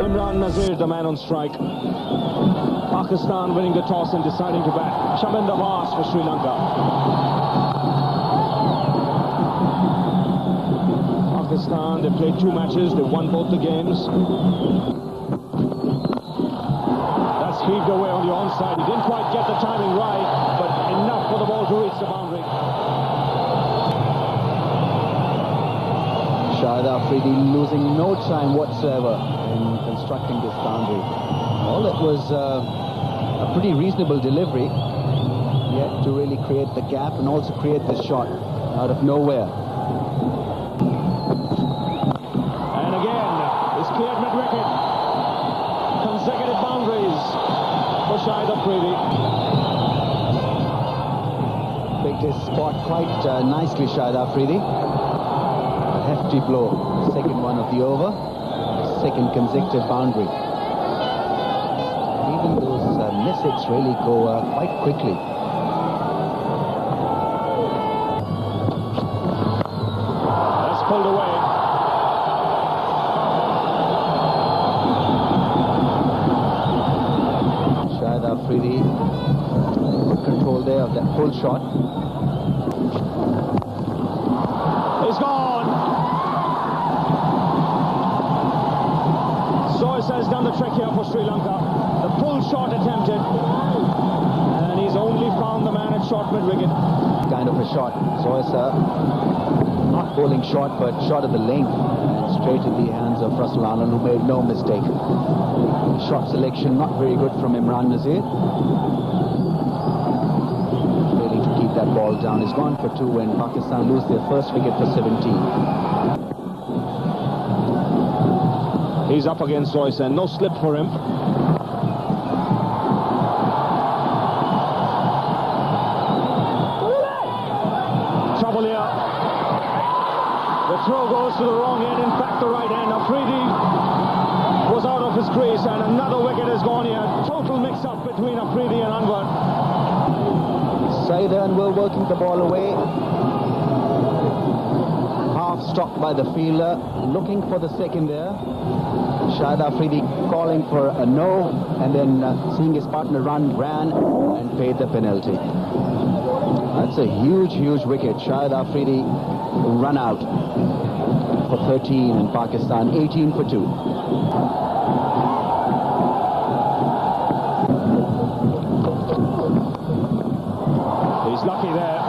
Imran Nazir, the man on strike. Pakistan winning the toss and deciding to bat. Shaminda Vas for Sri Lanka. Pakistan, they played 2 matches, they won both the games. That's heaved away on the onside. He didn't quite get the timing right, but enough for the ball to reach the boundary. Shahid Afridi losing no time whatsoever in constructing this boundary. Well, it was a pretty reasonable delivery, yet to really create the gap and also create this shot out of nowhere. And again, it's cleared mid-wicket. Consecutive boundaries for Shahid Afridi. Picked his spot quite nicely, Shahid Afridi. A hefty blow, second one of the over, second consecutive boundary. Even those miss-hits really go quite quickly. That's pulled away. Shahid Afridi, good control there of that full shot. It's gone. Sois has done the trick here for Sri Lanka. The full shot attempted, and he's only found the man at short mid-wicket. Kind of a shot. Sois not bowling short, but shot at the length and straight in the hands of Russell Allen, who made no mistake. Shot selection not very good from Imran Nazir. Failing to keep that ball down. He's gone for 2 when Pakistan lose their first wicket for 17. He's up against Sois and no slip for him. Trouble here. The throw goes to the wrong end, in fact the right end. Afridi was out of his crease and another wicket has gone here. Total mix-up between Afridi and Anwar. Saeed Anwar working the ball away. Half stopped by the fielder, looking for the second there. Shahid Afridi calling for a no, and then seeing his partner ran and paid the penalty. That's a huge wicket. Shahid Afridi run out for 13 and Pakistan 18 for 2. He's lucky there.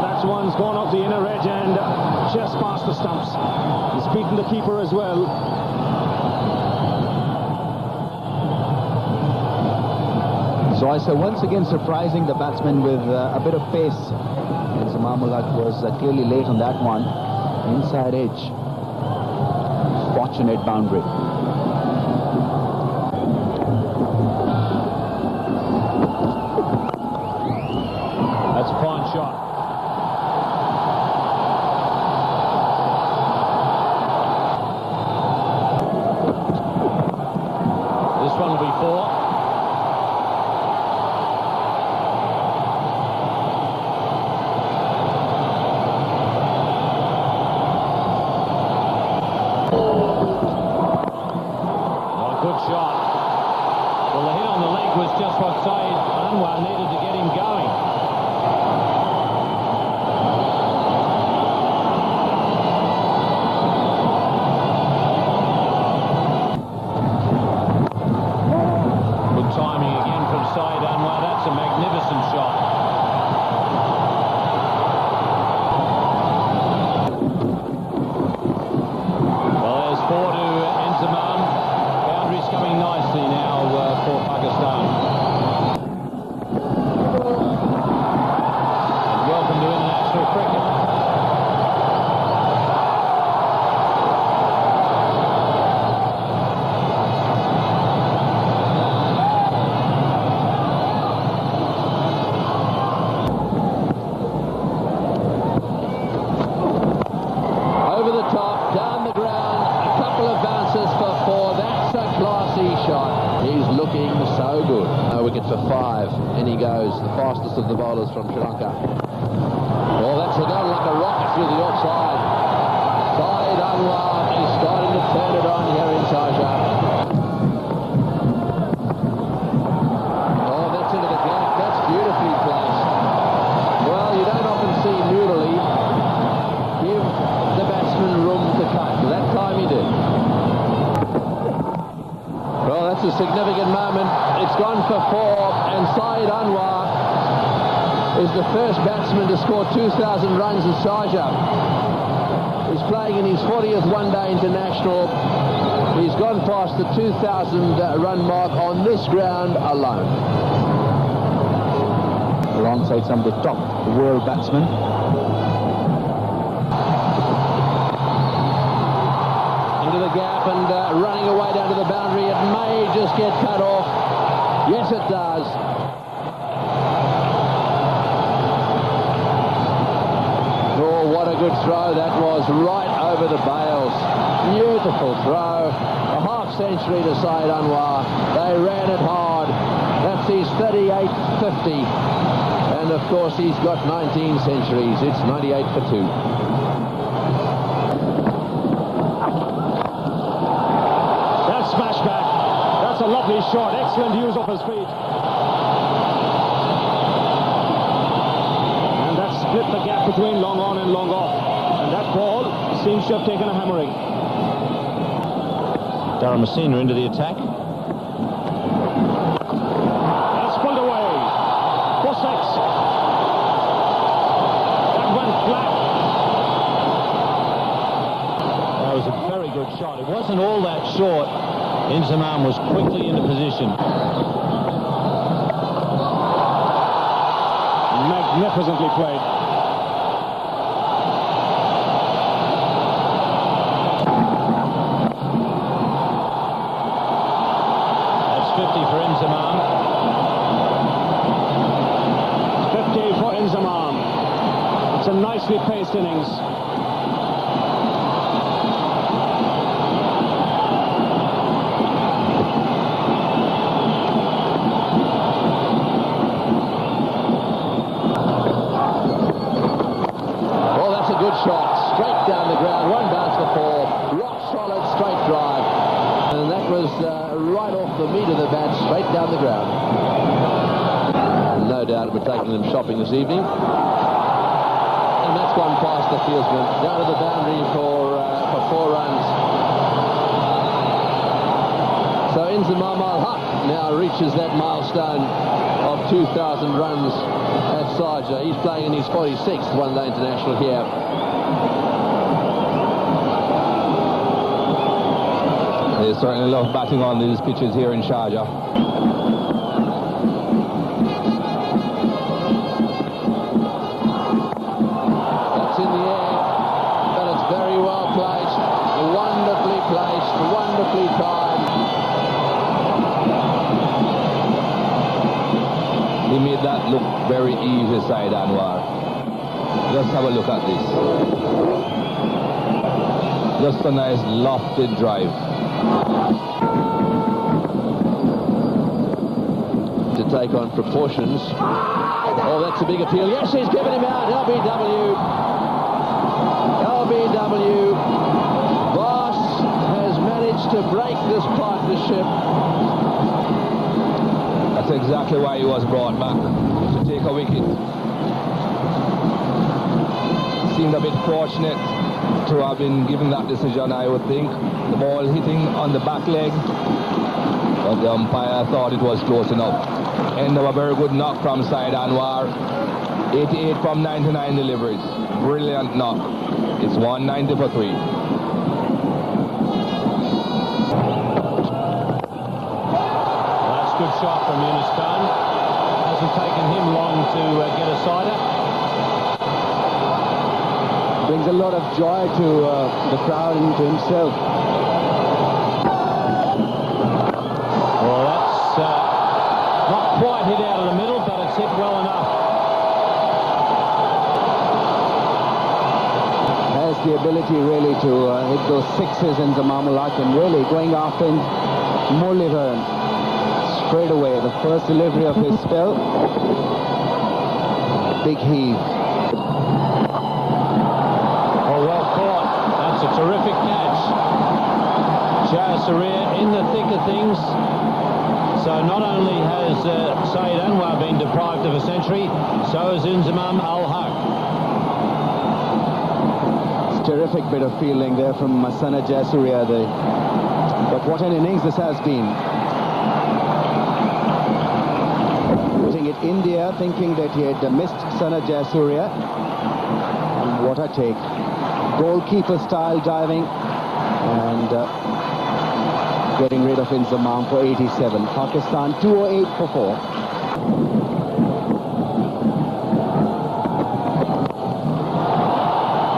That one's gone off the inner edge and just past the stumps. He's beaten the keeper as well. Sois once again surprising the batsman with a bit of pace. And Zamamulak was clearly late on that one. Inside edge. Fortunate boundary. That's a fine shot. This one will be 4. Good shot. Well, the hit on the leg was just what Saeed Anwar needed to get him going. Good timing again from Saeed Anwar. That's a magnificent shot. Well, there's 4 to Enzimam. Coming nicely now for Pakistan. And welcome to international cricket. Over the top, down the ground, a couple of bounces for 4. That's a classy shot. He's looking so good. A wicket for 5. In he goes, the fastest of the bowlers from Sri Lanka. Well, that's gone like a rocket through the offside. Saeed Anwar is starting to turn it on here in Sharjah. it's a significant moment. It's gone for 4, and Saeed Anwar is the first batsman to score 2,000 runs in Sharjah. He's playing in his 40th one-day international. He's gone past the 2,000 run mark on this ground alone. Alongside some of the top world batsmen. Into the gap and running away down to the boundary. It may just get cut off. Yes, it does. Oh, what a good throw that was, right over the bails. Beautiful throw. A half-century to Saeed Anwar. They ran it hard. That's his 38-50. And of course he's got 19 centuries. It's 98 for 2. That's smash back. That's a lovely shot. Excellent use of his feet. And that split the gap between long on and long off. And that ball seems to have taken a hammering. Darren Messina into the attack. That's pulled away. For 6. That went flat. That was a very good shot. It wasn't all that short. Inzamam was quickly into position. Magnificently played. That's 50 for Inzamam. 50 for Inzamam. It's a nicely paced innings. Shot straight down the ground, one bounce for 4, rock solid straight drive, and that was right off the meat of the bat, straight down the ground. No doubt it would be taking them shopping this evening, and that's gone past the fieldsman, down to the boundary for 4 runs. So Inzamam al-Haq now reaches that milestone of 2,000 runs at Sharjah. He's playing in his 46th one-day international here. They certainly love batting on these pitches here in Sharjah. That's in the air, but it's very well placed, wonderfully placed, wonderfully timed. He made that look very easy, Saeed Anwar. Just have a look at this. Just a nice lofted drive. To take on proportions. Oh, that's a big appeal. Yes, he's given him out. LBW. Voss has managed to break this partnership. That's exactly why he was brought back, to take a wicket. Seemed a bit fortunate to have been given that decision, I would think. The ball hitting on the back leg, but the umpire thought it was close enough. End of a very good knock from Saeed Anwar. 88 from 99 deliveries. Brilliant knock. It's 190 for 3. That's a good shot from Yunus Khan. Hasn't taken him long to get a sider. Brings a lot of joy to the crowd and to himself. Well, that's not quite hit out of the middle, but it's hit well enough. Has the ability really to hit those sixes in Inzamam al-Haq, and really going after Muralidharan straight away. The first delivery of his spell. Big heave. A terrific catch. Sharjah in the thick of things. So not only has Saeed Anwar been deprived of a century, so has Inzamam al-Haq. It's a terrific bit of fielding there from Masana Jayasuriya. But what an innings this has been. Putting it in the air, thinking that he had missed Sharjah Surya. And what a take. Goalkeeper style diving and getting rid of Inzamam for 87. Pakistan 208 for 4.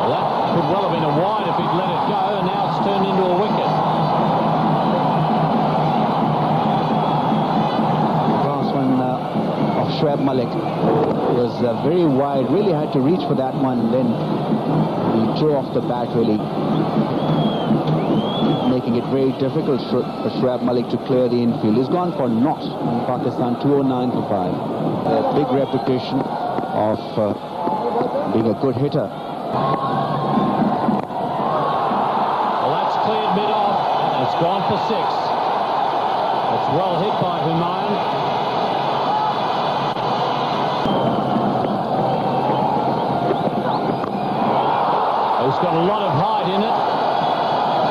That could well have been a wide if he'd let it go, and now it's turned into a wicket. Last one of Shoaib Malik was very wide, really had to reach for that one, and then he threw off the bat, really making it very difficult for Shoaib Malik to clear the infield. He's gone for naught in Pakistan, 209 for 5. A big reputation of being a good hitter. Well, that's cleared mid-off, and it's gone for 6. It's well hit by Humayun. He's got a lot of height in it.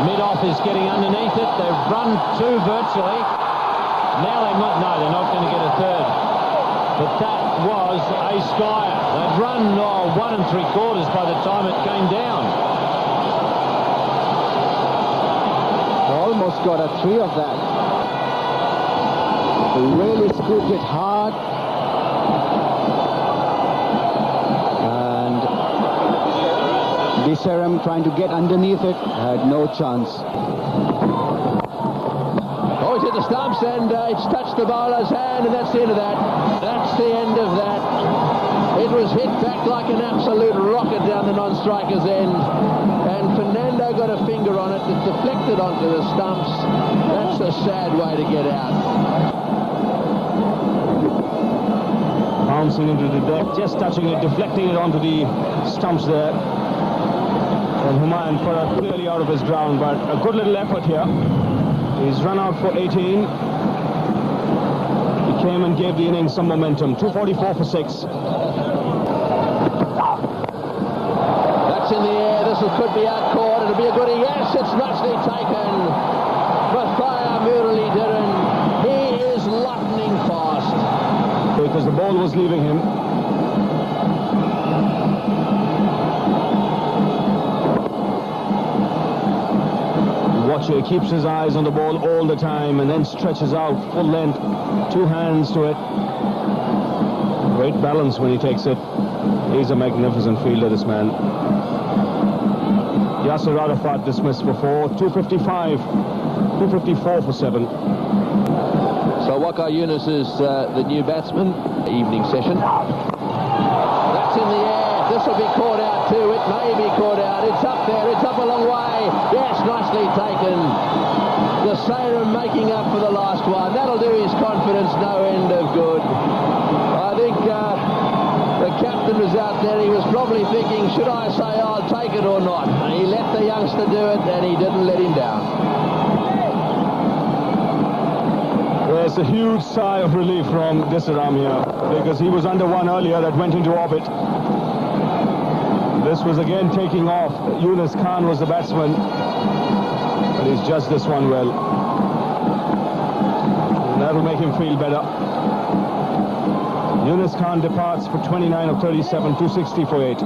Mid-off is getting underneath it. They've run 2 virtually. Now they might... No, they're not going to get a third. But that was a skyer. They'd run 1 3/4 by the time it came down. Almost got a 3 of that. Really scooped it hard. And Desaram trying to get underneath it, had no chance. Oh, it's hit the stumps and it's touched the bowler's hand, and that's the end of that. That's the end of that. It was hit back like an absolute rocket down the non-striker's end, and Fernando got a finger on it. It deflected onto the stumps. That's a sad way to get out. Bouncing into the deck, just touching it, deflecting it onto the stumps there. And Humayun put it clearly out of his ground, but a good little effort here. He's run out for 18. He came and gave the innings some momentum. 244 for 6. That's in the air. This could be out caught. It'll be a goodie. Yes, it's nicely taken. Mathaya Muralidharan. He is lightning fast. Because the ball was leaving him. Watcher keeps his eyes on the ball all the time and then stretches out full length, 2 hands to it. Great balance when he takes it. He's a magnificent fielder, this man. Yasir Arafat dismissed for 4, 255, 254 for 7. So Waqar Younis is the new batsman. Evening session. That's in the air. This will be caught out too. It may be caught out. It's up there. It's up a long way. Yes, nicely taken. The Sarum making up for the last one. That'll do his confidence no end of good. I think the captain was out there. He was probably thinking, should I say I'll take it or not? And he let the youngster do it, and he didn't let him down. There's a huge sigh of relief from Desaram here, because he was under one earlier that went into orbit. This was again taking off. Yunus Khan was the batsman, but he's judged this one well. And that'll make him feel better. Yunus Khan departs for 29 of 37, 260 for 8.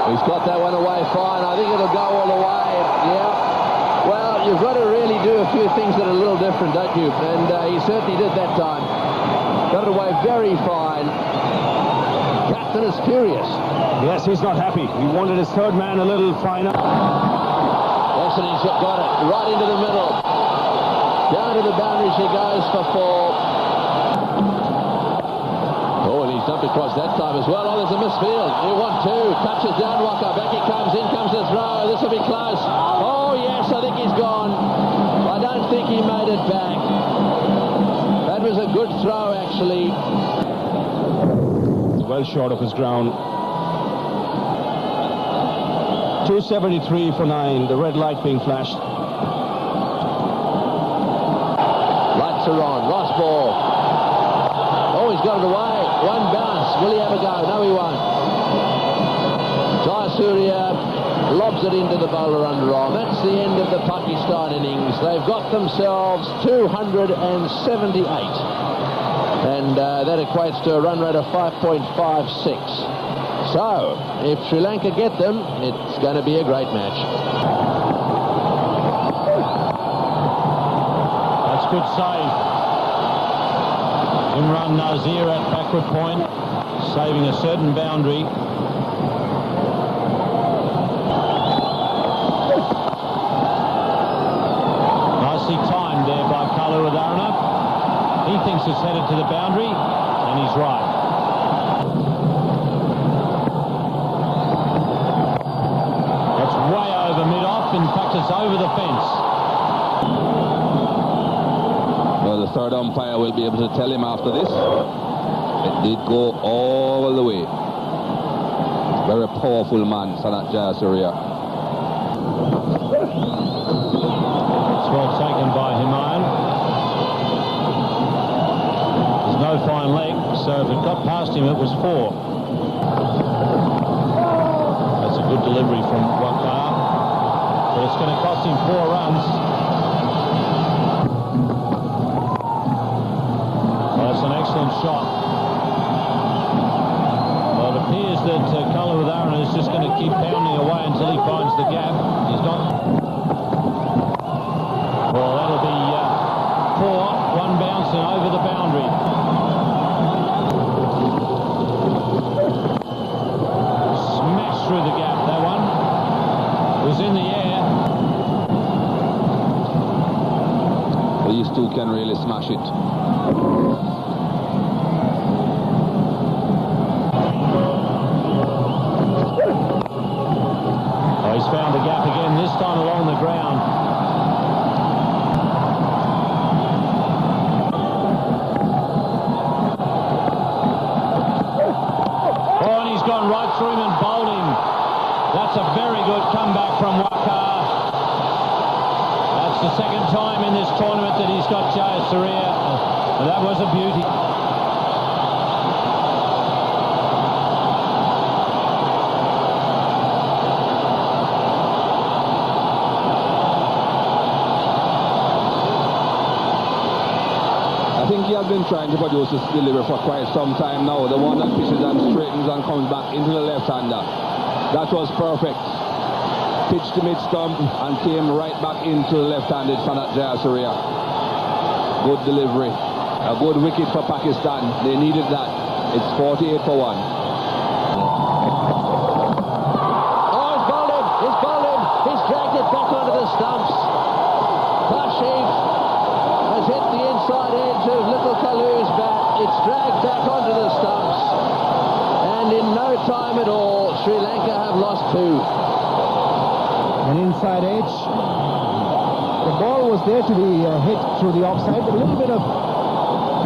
He's got that one away fine. I think it'll go all the way. Yeah. Well, you've got to really do a few things that are a little different, don't you? And he certainly did that time. Got it away very fine. Captain is furious. Yes, he's not happy. He wanted his third man a little finer. Yes, and he's got it right into the middle. Down to the boundary she goes for 4. Oh, and he's dumped across that time as well. Oh, there's a misfield. You want 2. Touches down Waqar. Back he comes. In comes the throw. This will be close. Oh, yes, I think he's gone. I don't think he made it back. That was a good throw, actually. Well short of his ground. 273 for 9. The red light being flashed. Lights are on. Ross ball. Oh, he's got it away. One bounce. Will he have a go? No, he won't. Jayasuriya lobs it into the bowler underarm. That's the end of the Pakistan innings. They've got themselves 278. And that equates to a run rate of 5.56. So, if Sri Lanka get them, it's going to be a great match. That's good save. Imran Nazir at backward point, saving a certain boundary. Nicely timed there by Kaluwadarana. He thinks it's headed to the boundary, and he's right. That's way over mid-off. In fact, it's over the fence. Well, the third umpire will be able to tell him after this. It did go all the way. Very powerful man, Sanat Jayasuriya. It's well taken by Himayan. There's no fine leg, so if it got past him, it was 4. That's a good delivery from Waqar, but it's going to cost him 4 runs. Well, that's an excellent shot. Well, it appears that Kaluwadarana is just going to keep pounding away until he finds the gap. He's not. Well, that'll be 4, 1 bouncing over the boundary. Smashed through the gap, that one. It was in the air. These two can really smash it. Oh, he's found the gap again, this time along the ground. Oh, and he's gone right through him and bowled him. That's a very good comeback from Waqar. That's the second time in this tournament that he's got Jayasuriya. And that was a beauty. I think he has been trying to produce this delivery for quite some time now. The one that pitches and straightens and comes back into the left-hander. That was perfect. Pitched to mid-stump and came right back into the left-handed Sanat Jayasuriya. Good delivery. A good wicket for Pakistan. They needed that. It's 48 for 1. Oh, he's bowled him. He's bowled him. He's dragged it back onto the stumps. Kashif has hit the inside edge of little Kalu's bat. It's dragged back onto the stumps. And in no time at all, Sri Lanka have lost 2. An inside edge. The ball was there to be hit through the offside. A little bit of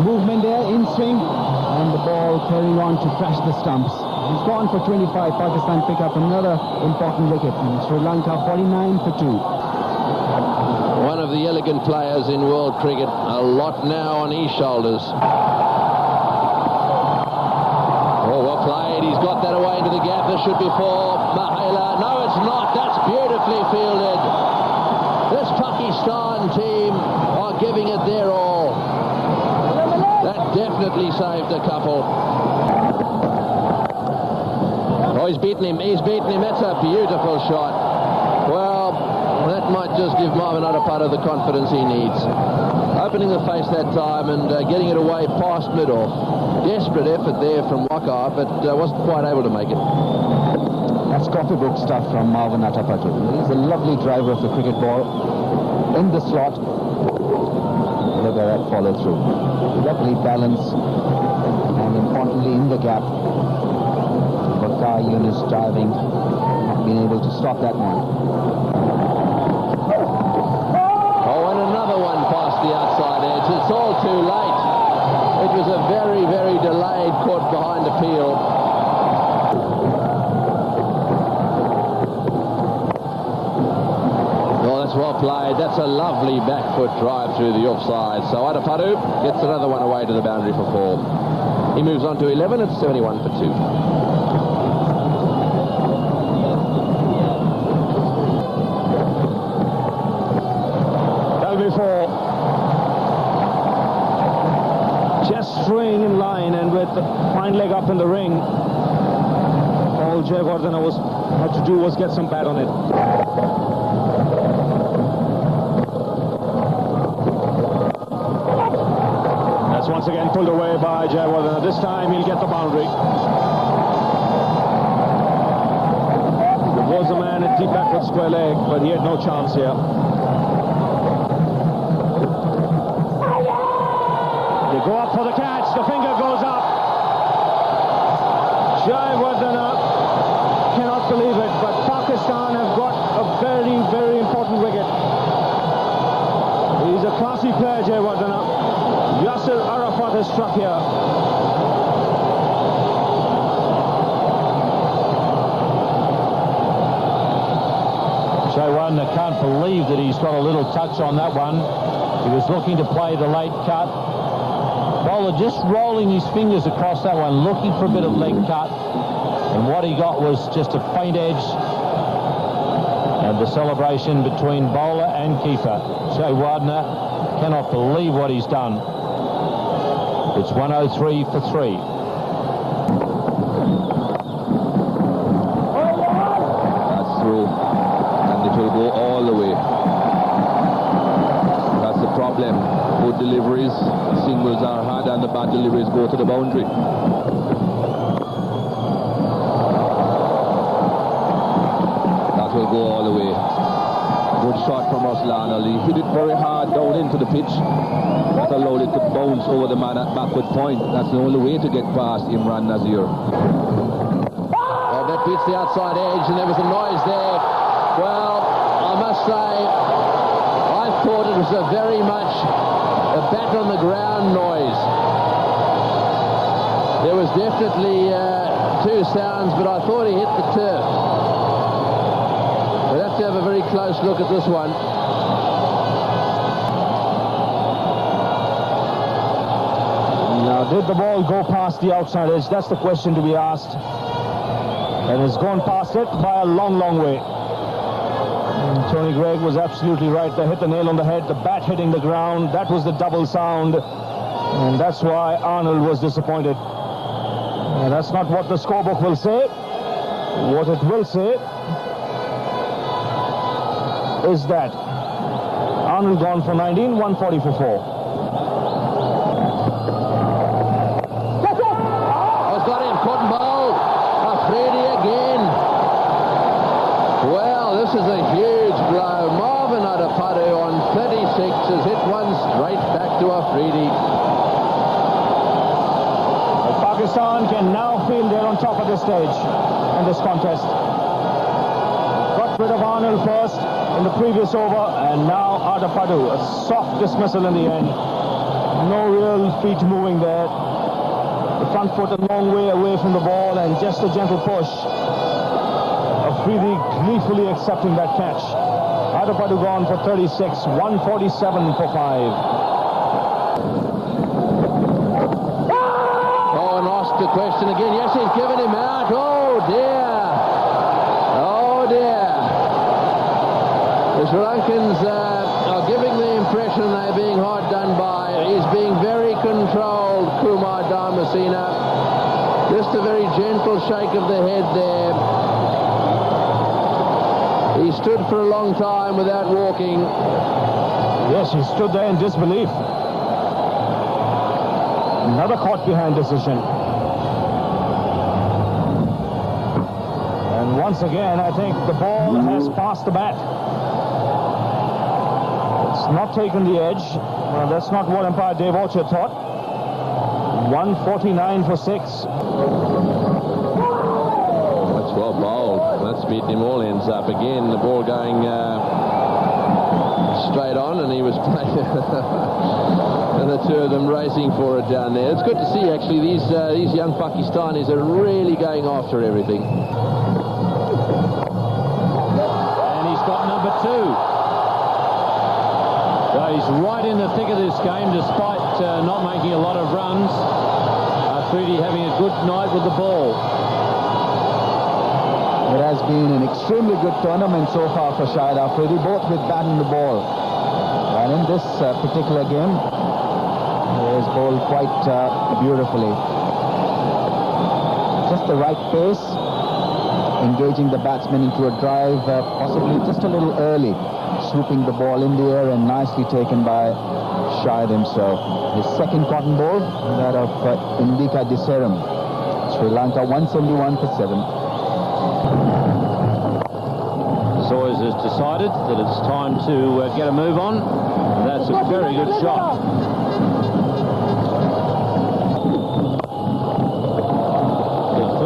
movement there in swing, and the ball carrying on to crash the stumps. He's gone for 25. Pakistan pick up another important wicket. And Sri Lanka 49 for 2. One of the elegant players in world cricket. A lot now on his shoulders. Oh, well played. He's got that away into the gap. This should be for Mahela. No, it's not. That's beautifully fielded. This Pakistan team are giving it their all. That definitely saved a couple. Oh, he's beaten him. He's beaten him. That's a beautiful shot. Well, that might just give Marvin Adapata the confidence he needs. Opening the face that time and getting it away past mid-off. Desperate effort there from Waqar, but wasn't quite able to make it. That's copybook stuff from Marvin Atapatu. He's a lovely driver of the cricket ball in the slot. Look at that follow through. Lovely balance, and importantly in the gap. Bakar Yunus diving, not being able to stop that one. Oh, and another one past the outside edge. It's all too late. It was a very, very delayed caught behind appeal. Well played. That's a lovely back foot drive through the offside. So Adapatu gets another one away to the boundary for 4. He moves on to 11. It's 71 for 2. the fine leg up in the ring. All Jayawardene had to do was get some bat on it. That's once again pulled away by Jayawardene. This time he'll get the boundary. There was a man at deep backward square leg, but he had no chance here. They go up for the catch. The finger goes up. Jayawardene cannot believe it, but Pakistan have got a very, very important wicket. He's a classy player, Jayawardene. Yasir Arafat has struck here. Jayawardene can't believe that he's got a little touch on that one. He was looking to play the late cut. Bowler just rolling his fingers across that one, looking for a bit of leg cut. And what he got was just a faint edge. And the celebration between bowler and keeper. Jayawardene cannot believe what he's done. It's 103 for 3. That's through. And it will go all the way. That's the problem. Good deliveries, singles are hard, and the bad deliveries go to the boundary. That will go all the way. Good shot from Ruslan Ali. Hit it very hard down into the pitch. That allowed it to bounce over the man at backward point. That's the only way to get past Imran Nazir. Oh, that beats the outside edge, and there was a noise there. Well, I must say, I thought it was a very much a bat on the ground noise. There was definitely two sounds, but I thought he hit the turf. We'll have to have a very close look at this one. Now, did the ball go past the outside edge? That's the question to be asked. And it's gone past it by a long, long way. Tony Greig was absolutely right. They hit the nail on the head, the bat hitting the ground. That was the double sound. And that's why Arnold was disappointed. And that's not what the scorebook will say. What it will say is that Arnold gone for 19, 140 for 4. Has got him, cotton ball. Afridi again. Well, this is a huge blow. Marvin Adapadu on 36 has hit one straight back to Afridi. Pakistan can now feel they're on top of this stage in this contest. Got rid of Arnold first in the previous over, and now Adapadu, a soft dismissal in the end. No real feet moving there. The front foot a long way away from the ball, and just a gentle push. Afridi gleefully accepting that catch. Adapadu gone for 36, 147 for 5. Oh, and asked the question again. Yes, he's given him out. Oh, dear. Oh, dear. The Sri Lankans are giving the impression they're being hard done by. He's being very controlled, Kumar Dharmasena. Just a very gentle shake of the head there. He stood for a long time without walking. Yes, he stood there in disbelief. Another caught behind decision. And once again, I think the ball has passed the bat. It's not taken the edge. Well, that's not what umpire Dave Orchard thought. 149 for 6. That's well bowled. That's beaten him all ends up again. The ball going straight on, and he was playing. And the two of them racing for it down there. It's good to see, actually, these young Pakistanis are really going after everything. And he's got number 2. So he's right in the thick of this game, despite not making a lot of runs. Afridi having a good night with the ball. It has been an extremely good tournament so far for Shahid Afridi, both with bat and the ball. And in this particular game, he has bowled quite beautifully. just the right pace, engaging the batsman into a drive, possibly just a little early, swooping the ball in the air and nicely taken by Shahid himself. His second cotton ball, that of Indika Diseram. Sri Lanka 171 for 7. Sawyers has decided that it's time to get a move on. That's a very good shot.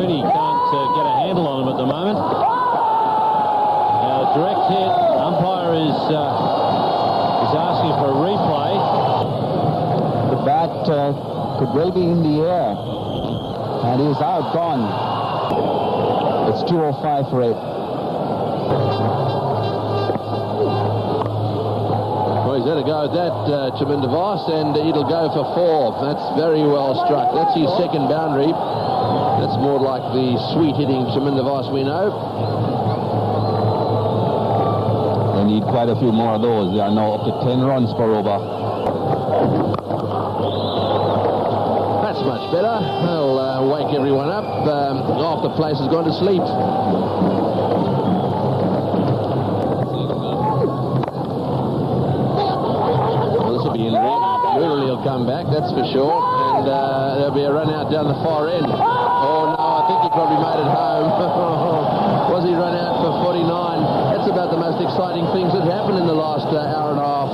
He can't get a handle on him at the moment. Now, direct hit. Umpire is asking for a replay. The bat could well be in the air. And he's out, gone. It's 205 for 8. Well, he's had a go at that, Chaminda Vaas, and it'll go for 4. That's very well struck. That's his second boundary. That's more like the sweet hitting Chaminda Vaas we know. They need quite a few more of those. They are now up to 10 runs per over. That's much better. They'll wake everyone up. Half the place has gone to sleep. Well, this will be in there. Really, he'll come back, that's for sure. And there'll be a run out down the far end. Oh, no, I think he probably made it home. Was he run out for 49? That's about the most exciting things that happened in the last hour and a half.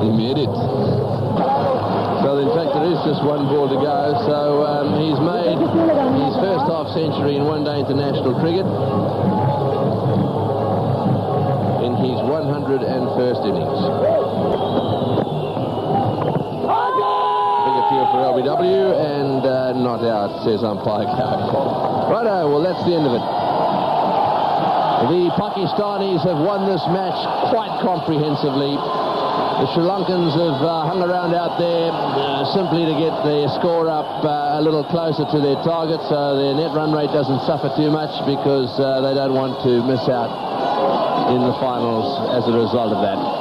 He made it. Well, in fact, there is just one ball to go. So he's made his first half century in one-day international cricket in his 101st innings. For LBW and not out, says umpire Gary. Righto, well, that's the end of it. The Pakistanis have won this match quite comprehensively. The Sri Lankans have hung around out there simply to get their score up a little closer to their target, so their net run rate doesn't suffer too much because they don't want to miss out in the finals as a result of that.